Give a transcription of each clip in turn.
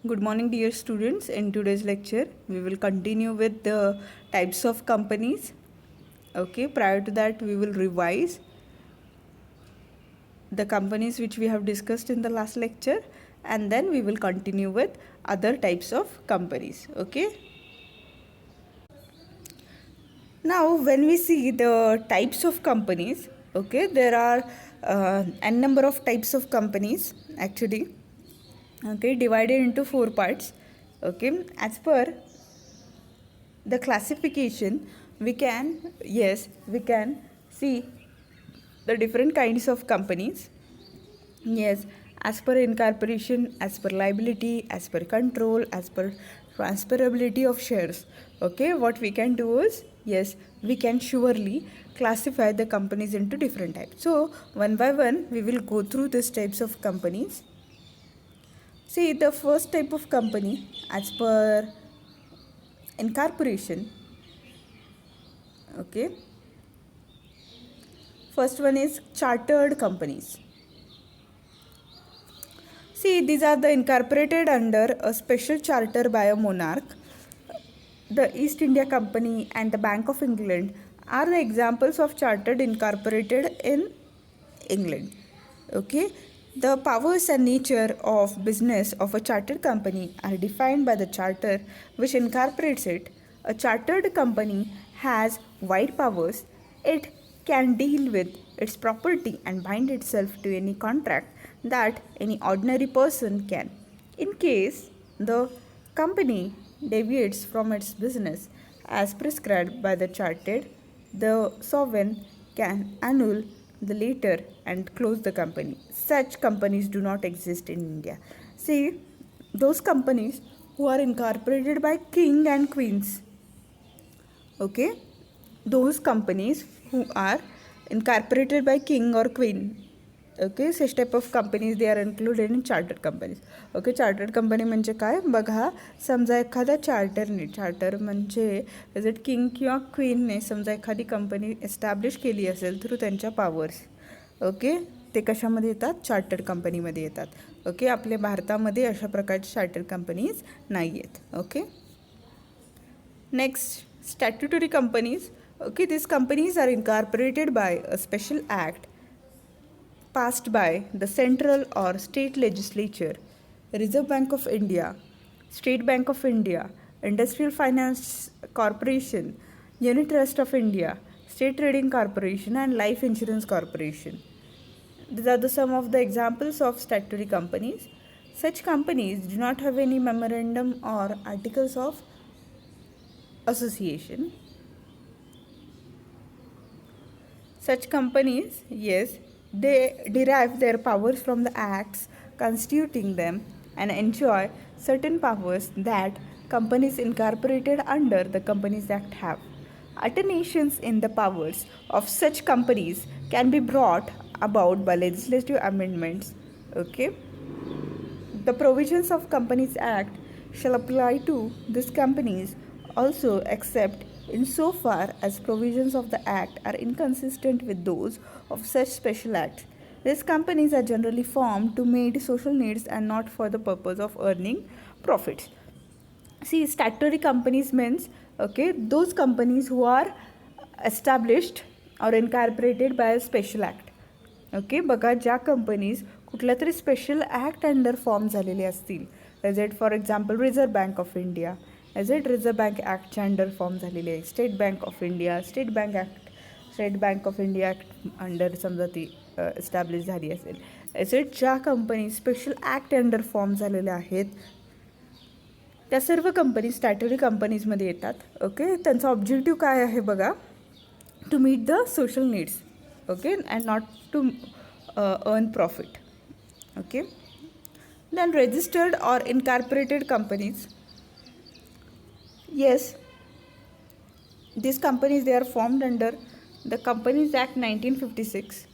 Good morning, dear students. In today's lecture, we will continue with the types of companies. Okay, prior to that, we will revise the companies which we have discussed in the last lecture, and then we will continue with other types of companies. Okay. Now, when we see the types of companies, okay, there are n number of types of companies actually. Okay, divided into four parts. Okay, as per the classification, we can see the different kinds of companies. Yes, as per incorporation, as per liability, as per control, as per transferability of shares. Okay, what we can do is, yes, we can surely classify the companies into different types. So one by one we will go through these types of companies. See, the first type of company as per incorporation. Okay, first one is chartered companies. See, these are the incorporated under a special charter by a monarch. The East India Company and the Bank of England are the examples of chartered incorporated in England. Okay, the powers and nature of business of a chartered company are defined by the charter which incorporates it. A chartered company has wide powers. It can deal with its property and bind itself to any contract that any ordinary person can. In case the company deviates from its business as prescribed by the chartered, the sovereign can annul the later and close the company. Such companies do not exist in India. See, those companies who are incorporated by king and queens, okay, those companies who are incorporated by king or queen, okay, such type of companies they are included in chartered companies. Okay, chartered company म्हणजे काय बघा, समजा एखाद्या charter म्हणजे is it king किंवा क्वीनने समजा एखादी company establish केली असेल थ्रू त्यांच्या पॉवर्स. ओके, ते कशामध्ये येतात, चार्टर्ड कंपनीमध्ये येतात. ओके, आपल्या भारतामध्ये अशा प्रकारच्या चार्टर्ड कंपनीज नाही आहेत. Okay, next, statutory companies. Okay, these companies are incorporated by a special act passed by the central or state legislature. Reserve Bank of India, State Bank of India, Industrial Finance Corporation, Unit Trust of India, State Trading Corporation, and Life Insurance Corporation. These are some of the examples of statutory companies. Such companies do not have any memorandum or articles of association. Such companies, yes, they derive their powers from the acts constituting them and enjoy certain powers that companies incorporated under the Companies Act have. Alternations in the powers of such companies can be brought about by legislative amendments. Okay, the provisions of Companies Act shall apply to these companies also, except in so far as provisions of the Act are inconsistent with those of such special acts. These companies are generally formed to meet social needs and not for the purpose of earning profits. See, statutory companies means, okay, those companies who are established or incorporated by a special act. Okay, बघा, ज्या companies कुठल्या तरी special act under form झालेले असतील, as it for example reserve bank of India, as it reserve bank ॲक्टच्या under form झालेली आहे. State bank of India, state bank of India act under समजा ती एस्टॅब्लिश झाली असेल. एज इट ज्या company special act under form झालेल्या आहेत त्या सर्व कंपनी स्टॅट्युटरी कंपनीजमध्ये येतात. ओके, त्यांचा ऑब्जेक्टिव्ह काय आहे बघा, to meet the social needs. Okay, and not to earn profit. Okay, then registered or incorporated companies, yes, these companies they are formed under the Companies Act 1956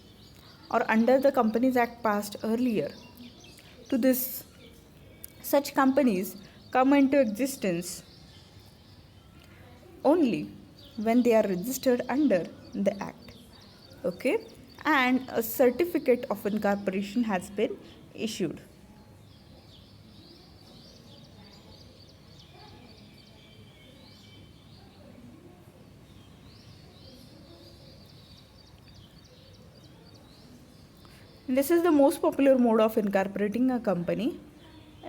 or under the Companies Act passed earlier. To this, such companies come into existence only when they are registered under the act. Okay, and a certificate of incorporation has been issued. This is the most popular mode of incorporating a company.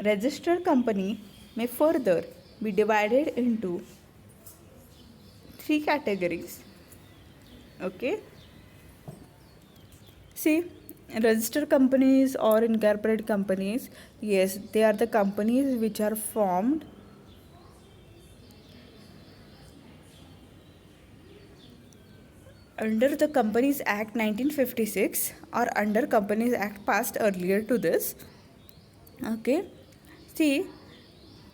Registered company may further be divided into 3 categories. Okay. See, registered companies or incorporated companies, yes, they are the companies which are formed under the Companies Act 1956 or under Companies Act passed earlier to this. Okay. See,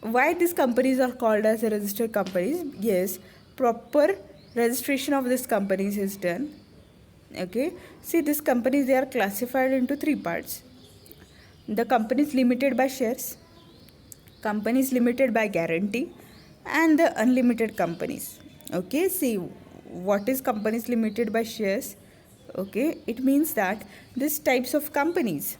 why these companies are called as registered companies? Yes, proper registration of these companies is done. Okay. See, these companies, they are classified into 3 parts. The companies limited by shares, companies limited by guarantee, and the unlimited companies. Okay, see, what is companies limited by shares? Okay, it means that these types of companies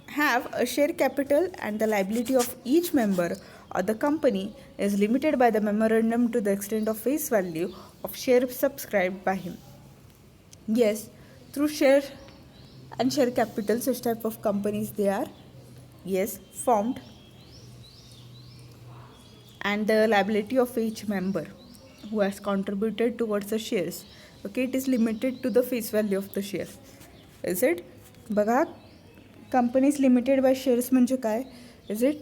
have a share capital and the liability of each member of the company is limited by the memorandum to the extent of face value of share subscribed by him. Yes, through share and share capital, such type of companies they are, yes, formed, and the liability of each member who has contributed towards the shares, okay, it is limited to the face value of the share. Is it? बघा, companies limited buy shares म्हणजे काय? Is it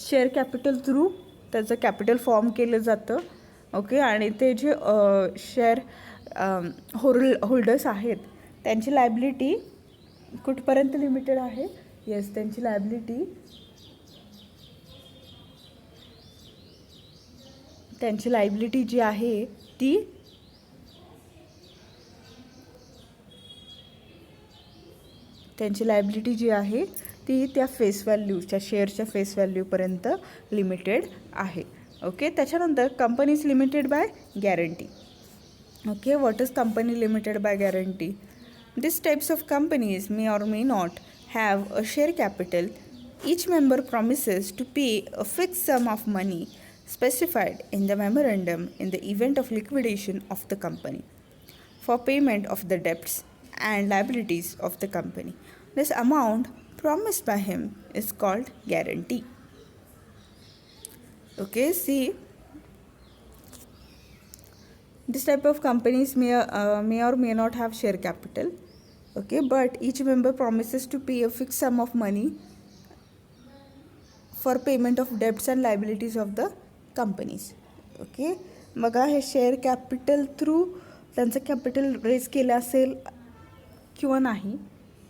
share capital through त्याचं capital form केलं जातं. Okay, आणि ते जे share holders आहेत त्यांची लायबिलिटी कुठपर्यंत लिमिटेड आहे? येस, त्यांची लायबिलिटी जी आहे ती त्या फेस व्हॅल्यूच्या शेअरच्या फेस व्हॅल्यूपर्यंत लिमिटेड आहे. ओके, त्याच्यानंतर companies limited by guarantee. Okay, what is company limited by guarantee? This types of companies may or may not have a share capital. Each member promises to pay a fixed sum of money specified in the memorandum in the event of liquidation of the company for payment of the debts and liabilities of the company. This amount promised by him is called guarantee. Okay, see, this type of companies may or may not have share capital. Okay, but each member promises to pay a fixed sum of money for payment of debts and liabilities of the companies. Okay, बघा, हे share capital through त्यांचं capital raise केलं असेल किंवा नाही.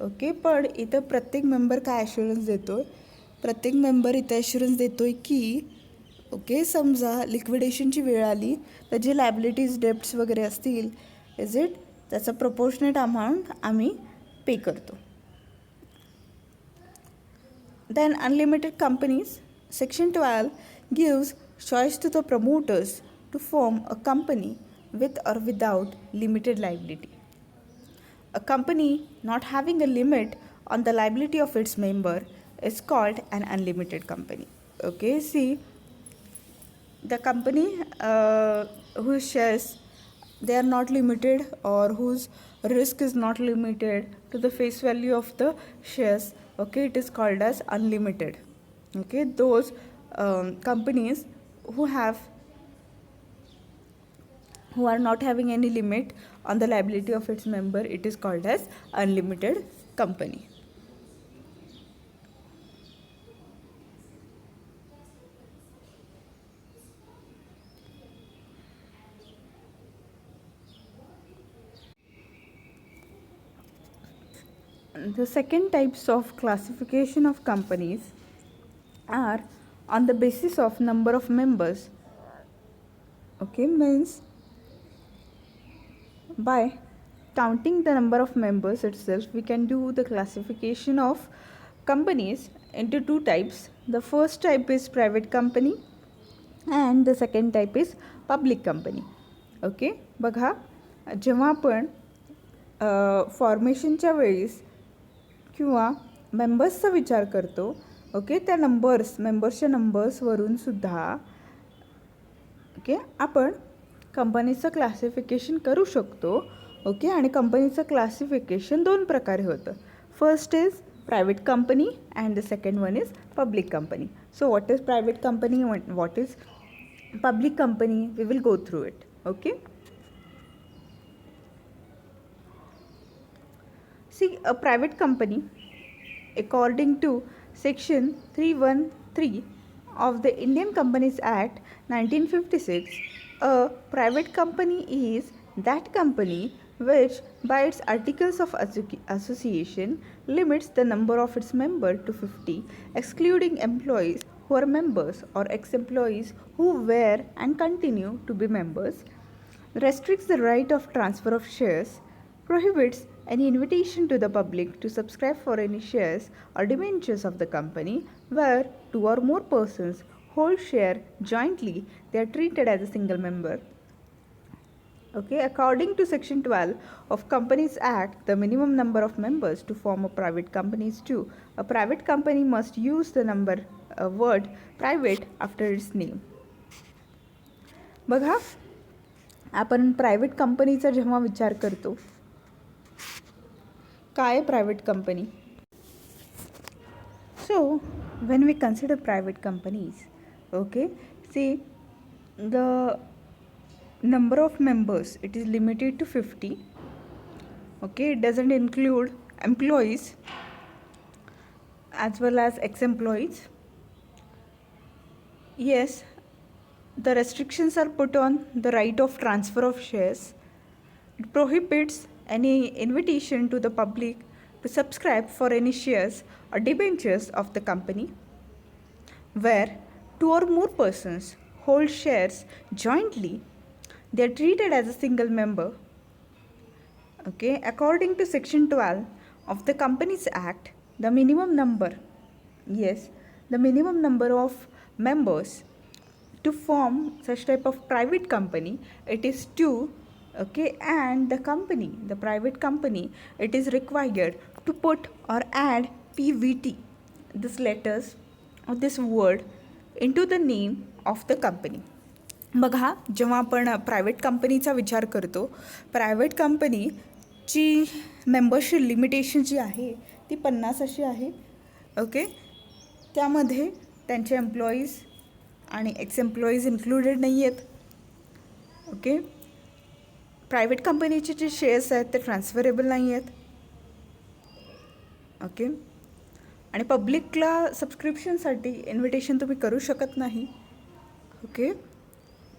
Okay, पण इथं प्रत्येक member काय ॲश्युरन्स देतो आहे? प्रत्येक मेंबर इथं ॲश्युरन्स देतो आहे की ओके, समजा लिक्विडेशनची वेळ आली तर जे लायबिलिटीज डेब्ट्स वगैरे असतील, इज इट, त्याचा प्रपोर्शनेट अमाऊंट आम्ही पे करतो. Then unlimited companies, Section 12 gives choice to the promoters to form a company with or without limited liability. A company not having a limit on the liability of its member is called an unlimited company. Okay, see, the company whose shares they are not limited or whose risk is not limited to the face value of the shares, okay, it is called as unlimited. Okay, those companies who are not having any limit on the liability of its member, it is called as unlimited company. The second types of classification of companies are on the basis of number of members. Okay, means by counting the number of members itself, we can do the classification of companies into 2 types. The first type is private company and the second type is public company. Okay, बघा, जेव्हा आपण फॉर्मेशनच्या वेळेस किंवा मेंबर्सचा विचार करतो, okay, त्या मेंबर्सच्या नंबर्सवरून सुद्धा okay आपण कंपनीचं क्लासिफिकेशन करू शकतो. ओके, आणि कंपनीचं क्लासिफिकेशन 2 प्रकारे होतं. First is private company and the second one is public company. So what is private company and what is public company? We will go through it. Okay. See, a private company, according to section 313 of the Indian Companies Act 1956, a private company is that company which by its articles of association limits the number of its members to 50, excluding employees who are members or ex-employees who were and continue to be members, restricts the right of transfer of shares, prohibits any invitation to the public to subscribe for any shares or debentures of the company where two or more persons hold share jointly, they are treated as a single member. Okay, according to section 12 of Companies Act, the minimum number of members to form a private company is 2. A private company must use the word private after its name. बघा, आपण private कंपनीचा जेव्हा विचार करतो, काय private company? So when we consider private companies, okay, see, the number of members, it is limited to 50. Okay, it doesn't include employees as well as ex-employees. Yes, the restrictions are put on the right of transfer of shares. It prohibits any invitation to the public to subscribe for any shares or debentures of the company where two or more persons hold shares jointly, they are treated as a single member. Okay, according to section 12 of the Companies Act, the minimum number, yes, the minimum number of members to form such type of private company, it is 2. Okay, and the private company, it is required to put or add PVT, this letters or this word into the name of the company. बघा, जेव्हा आपण private कंपनीचा विचार करतो, private कंपनीची membership limitation जी आहे ती 50 अशी आहे. ओके, त्यामध्ये त्यांचे एम्प्लॉईज आणि एक्स एम्प्लॉईज इन्क्लुडेड नाही आहेत. ओके, प्रायव्हेट कंपनीचे जे शेअर्स आहेत ते ट्रान्सफरेबल नाही आहेत. ओके, आणि पब्लिकला सबस्क्रिप्शनसाठी इन्व्हिटेशन तुम्ही करू शकत नाही. ओके,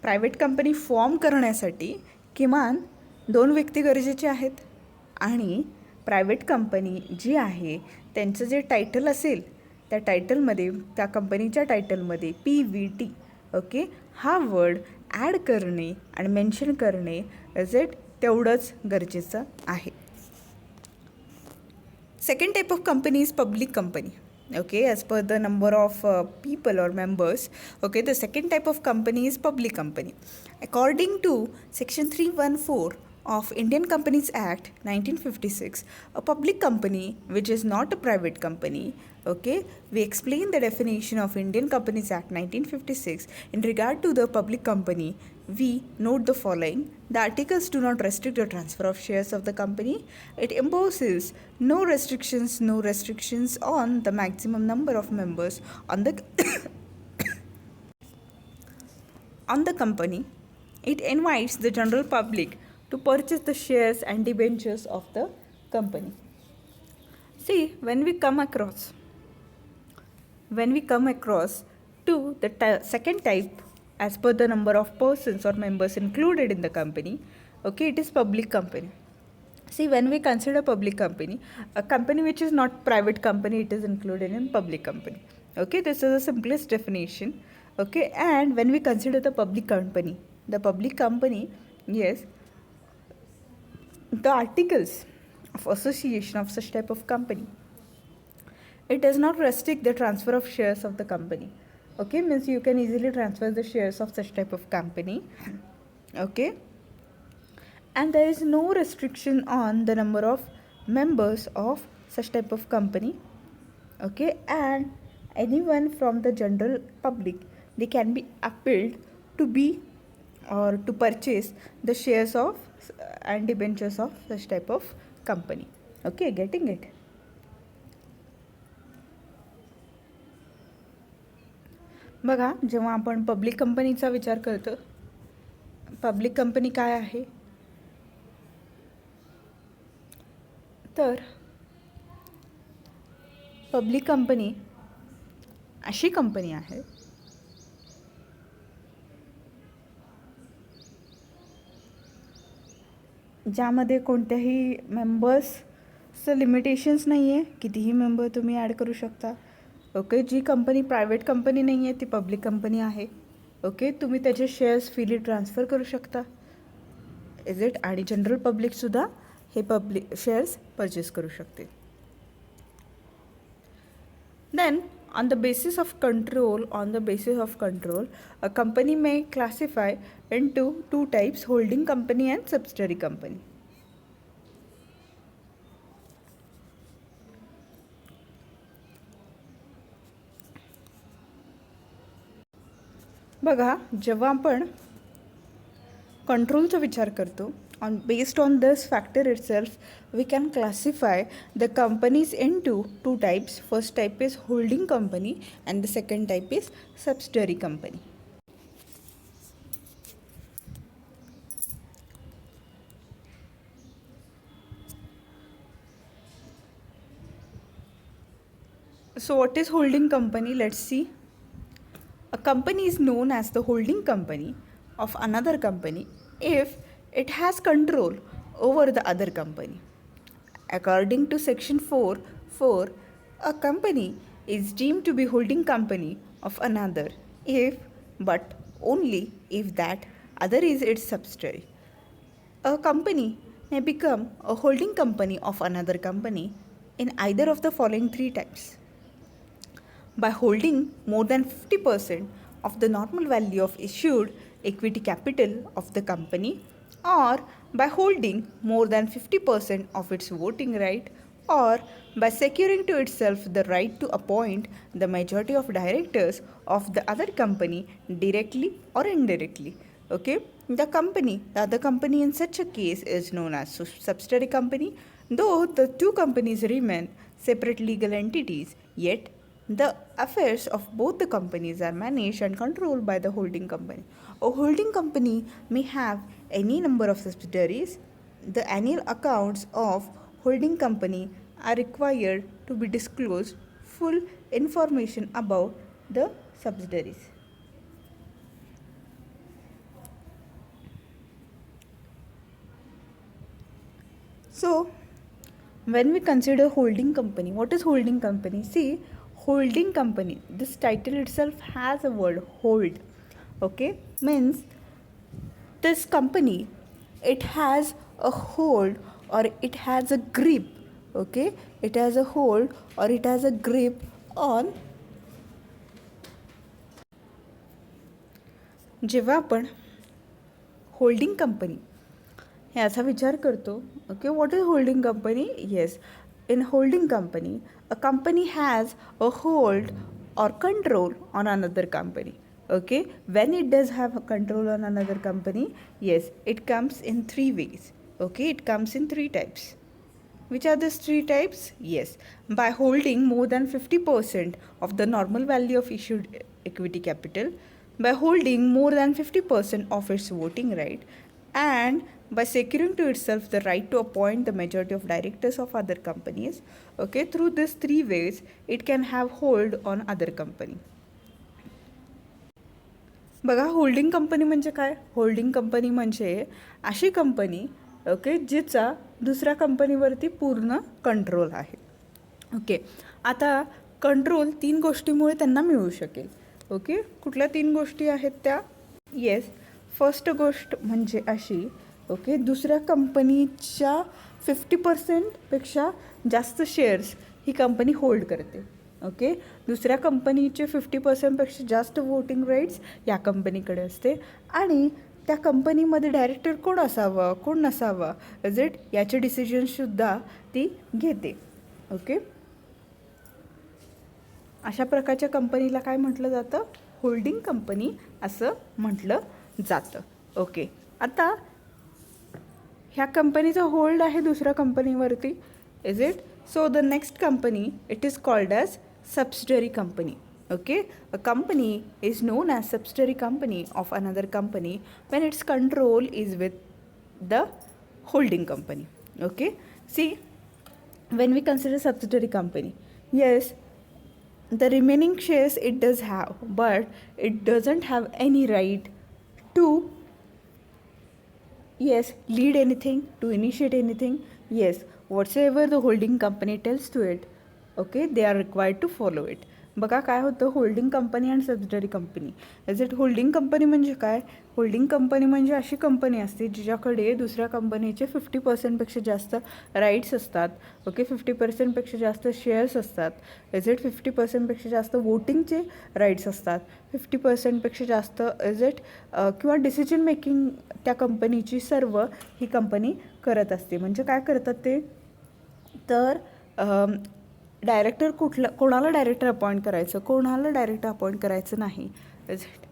प्रायव्हेट कंपनी फॉर्म करण्यासाठी किमान 2 व्यक्ती गरजेचे आहेत आणि प्रायव्हेट कंपनी जी आहे त्यांचं जे टायटल असेल त्या टायटलमध्ये, त्या कंपनीच्या टायटलमध्ये PVT, ओके, हा वर्ड ॲड करणे आणि मेन्शन करणे तेवढंच गरजेचं आहे. Second type of company is public company. Okay, as per the number of people or members. Okay, the second type of company is public company. According to section 314 of Indian Companies Act 1956, a public company which is not a private company. Okay, we explain the definition of Indian Companies Act 1956. In regard to the public company, we note the following. The articles do not restrict the transfer of shares of the company. It imposes no restrictions on the maximum number of members on the on the company. It invites the general public to purchase the shares and debentures of the company. See, when we come across to the second type, as per the number of persons or members included in the company, okay, it is public company. See, when we consider public company, a company which is not private company, it is included in public company. Okay, this is the simplest definition. Okay, and when we consider the public company, yes, the articles of association of such type of company, it does not restrict the transfer of shares of the company. Okay, means you can easily transfer the shares of such type of company. Okay, and there is no restriction on the number of members of such type of company. Okay, and anyone from the general public, they can be appealed to be or to purchase the shares of and debentures of such type of company. Okay, getting it? बघा, जेव्हा आपण public कंपनीचा विचार करतो, public company काय आहे, तर public company अशी कंपनी आहे ज्यामध्ये कोणत्याही मेंबर्सचं लिमिटेशन्स नाही आहे, कितीही मेंबर तुम्ही ॲड करू शकता. ओके, जी कंपनी प्रायव्हेट कंपनी नाही आहे ती पब्लिक कंपनी आहे. ओके, तुम्ही त्याचे शेअर्स फ्रीली ट्रान्सफर करू शकता. Is it? आणि जनरल पब्लिकसुद्धा हे पब्लिक शेअर्स परचेस करू शकते. Then on the basis of control, a company may classify into two types: holding company and subsidiary company. बघा, जेव्हा आपण कंट्रोलचा विचार करतो, based on this factor itself, we can classify the companies into two types. First type is holding company and the second type is subsidiary company. So what is holding company? Let's see. A company is known as the holding company of another company if it has control over the other company. According to section 4, a company is deemed to be holding company of another if, but only if that other is its subsidiary. A company may become a holding company of another company in either of the following three types: by holding more than 50% of the normal value of issued equity capital of the company, or by holding more than 50% of its voting right, or by securing to itself the right to appoint the majority of directors of the other company directly or indirectly. Okay, the other company in such a case is known as subsidiary company. Though the two companies remain separate legal entities, yet the affairs of both the companies are managed and controlled by the holding company. A holding company may have any number of subsidiaries. The annual accounts of holding company are required to be disclosed full information about the subsidiaries. So, when we consider holding company, what is holding company? See, holding company, this title itself has a word hold. Okay, means this company, it has a hold or it has a grip. Okay, it has a hold or it has a grip on. जेव्हा आपण holding company याचा विचार करतो, okay, what is holding company? Yes, in holding company, a company has a hold or control on another company. Okay, when it does have a control on another company, yes, it comes in three ways. Okay, it comes in three types. Which are these three types? Yes, by holding more than 50% of the normal value of issued equity capital, by holding more than 50% of its voting right, and by securing to itself the right to appoint the majority of directors of other companies. Okay, through these three ways it can have hold on other company. बघा, holding company म्हणजे काय? Holding company म्हणजे अशी company, okay, जिचा दुसऱ्या कंपनीवरती पूर्ण control आहे. Okay, आता कंट्रोल तीन गोष्टीमुळे त्यांना मिळू शकेल. ओके, कुठल्या तीन गोष्टी आहेत त्या? येस, फर्स्ट गोष्ट म्हणजे अशी, ओके, दुसऱ्या कंपनीच्या 50%पेक्षा जास्त शेअर्स ही कंपनी होल्ड करते. ओके, दुसऱ्या कंपनीचे 50%पेक्षा जास्त वोटिंग राईट्स या कंपनीकडे असते आणि त्या कंपनीमध्ये डायरेक्टर कोण असावा, कोण नसावा, इज इट, याचे डिसिजनसुद्धा ती घेते. ओके, अशा प्रकारच्या कंपनीला काय म्हटलं जातं? होल्डिंग कंपनी असं म्हटलं जातं. ओके, आता ह्या कंपनीचा होल्ड आहे दुसऱ्या कंपनीवरती, is it. So the next company, it is called as subsidiary company. Okay, a company is known as subsidiary company of another company when its control is with the holding company. Okay, see, when we consider subsidiary company, yes, the remaining shares it does have, but it doesn't have any right to, yes, lead anything, to initiate anything. Yes, whatsoever the holding company tells to it, okay, they are required to follow it. बघा काय होतं, holding company आणि subsidiary company. Is it holding company म्हणजे काय? Holding company म्हणजे अशी company असते जिच्याकडे दुसऱ्या कंपनीचे 50%पेक्षा जास्त राईट्स असतात. ओके, 50%पेक्षा जास्त शेअर्स असतात. इज इट 50%पेक्षा जास्त वोटिंगचे राईट्स असतात. 50%पेक्षा जास्त इज इट किंवा डिसिजन मेकिंग त्या कंपनीची सर्व ही कंपनी करत असते. म्हणजे काय करतात ते, तर डायरेक्टर कोणाला डायरेक्टर अपॉइंट करायचं, कोणाला डायरेक्टर अपॉइंट करायचं नाही. इज इट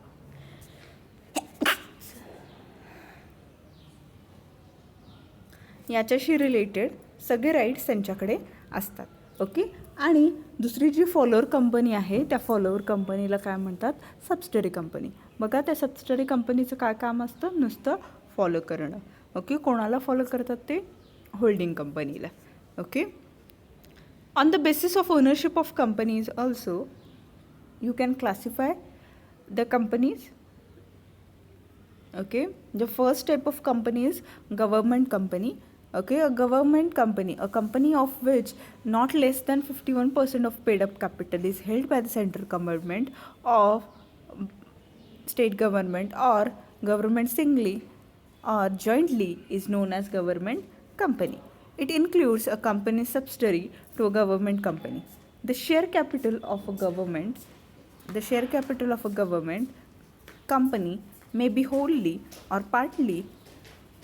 याच्याशी रिलेटेड सगळे राईट्स त्यांच्याकडे असतात. ओके, आणि दुसरी जी फॉलोअर कंपनी आहे त्या फॉलोअर कंपनीला काय म्हणतात, सबसिडरी कंपनी. बघा त्या सबसिडरी कंपनीचं काय काम असतं, नुसतं फॉलो करणं. ओके, कोणाला फॉलो करतात ते, होल्डिंग कंपनीला. Okay, on the basis of ownership of companies also you can classify the companies. Okay, the first type of company is government company. Okay, a government company, a company of which not less than 51% of paid up capital is held by the central government of state government or government singly or jointly is known as government company. It includes a company's subsidiary to a government company. The share capital of a government company may be wholly or partly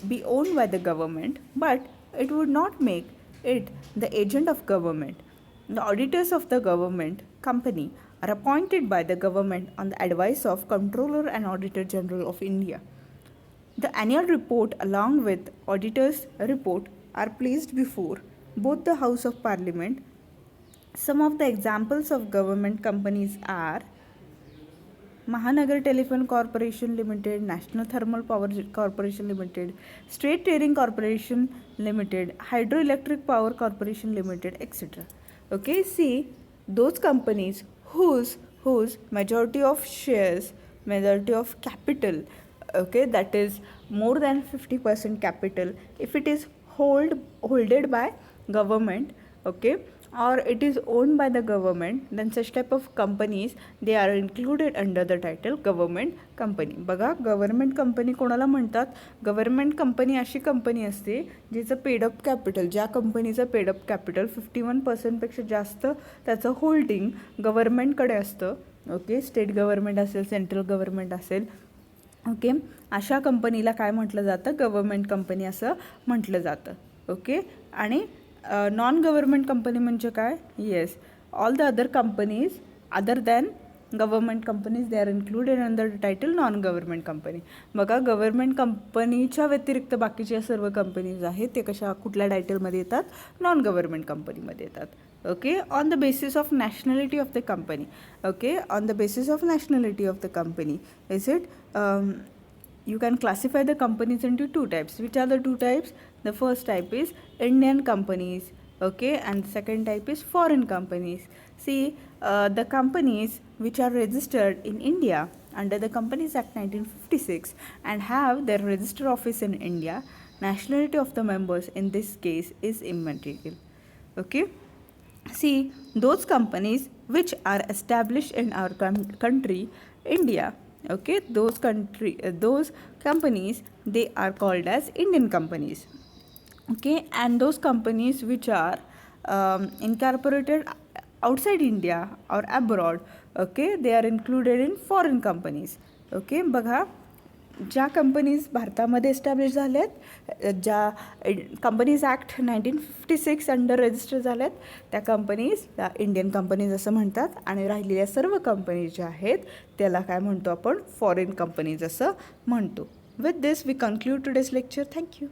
be owned by the government, but it would not make it the agent of government. The auditors of the government company are appointed by the government on the advice of Comptroller and Auditor General of India. The annual report along with auditor's report are placed before both the House of Parliament. Some of the examples of government companies are Mahanagar Telephone Corporation Limited, National Thermal Power Corporation Limited, State Trading Corporation Limited, Hydroelectric Power Corporation Limited, etc. Okay, see, those companies whose majority of shares, majority of capital, okay, that is more than 50% capital, if it is holded by government, okay, or it is owned by the government, then such type of companies they are included under the title government company. बघा, government company कोणाला म्हणतात, government company अशी company असते जिचं paid up capital, ज्या कंपनीचं paid up capital 51%पेक्षा जास्त त्याचं holding गव्हर्नमेंटकडे असतं. ओके, स्टेट गव्हर्नमेंट असेल, सेंट्रल गव्हर्नमेंट असेल. ओके, अशा कंपनीला काय म्हटलं जातं, गव्हर्नमेंट कंपनी असं म्हटलं जातं. ओके, आणि नॉन गव्हर्नमेंट कंपनी म्हणजे काय, yes, all the other companies other than government companies they are included under the title non government company. बघा, गव्हर्नमेंट कंपनीच्या व्यतिरिक्त बाकीच्या सर्व कंपनीज आहेत ते कशा कुठल्या टायटलमध्ये येतात, नॉन गव्हर्नमेंट कंपनीमध्ये येतात. Okay, on the basis of nationality of the company. Okay, on the basis of nationality of the company, is it you can classify the companies into two types. Which are the two types? The first type is Indian companies, okay, and the second type is foreign companies. See, the companies which are registered in India under the Companies Act 1956 and have their register office in India, nationality of the members in this case is immaterial. Okay, see, those companies which are established in our country, India, okay, those companies they are called as Indian companies. Okay, and those companies which are incorporated outside India or abroad, okay, they are included in foreign companies. Okay, बघा, ज्या companies भारतामध्ये establish झाल्यात, ज्या companies act 1956 under register झाल्यात, त्या companies त्या Indian companies असं म्हणतात. आणि राहिलेल्या सर्व कंपनीज ज्या आहेत त्याला काय म्हणतो आपण, फॉरेन कंपनीज असं म्हणतो. With this we conclude today's lecture. Thank you.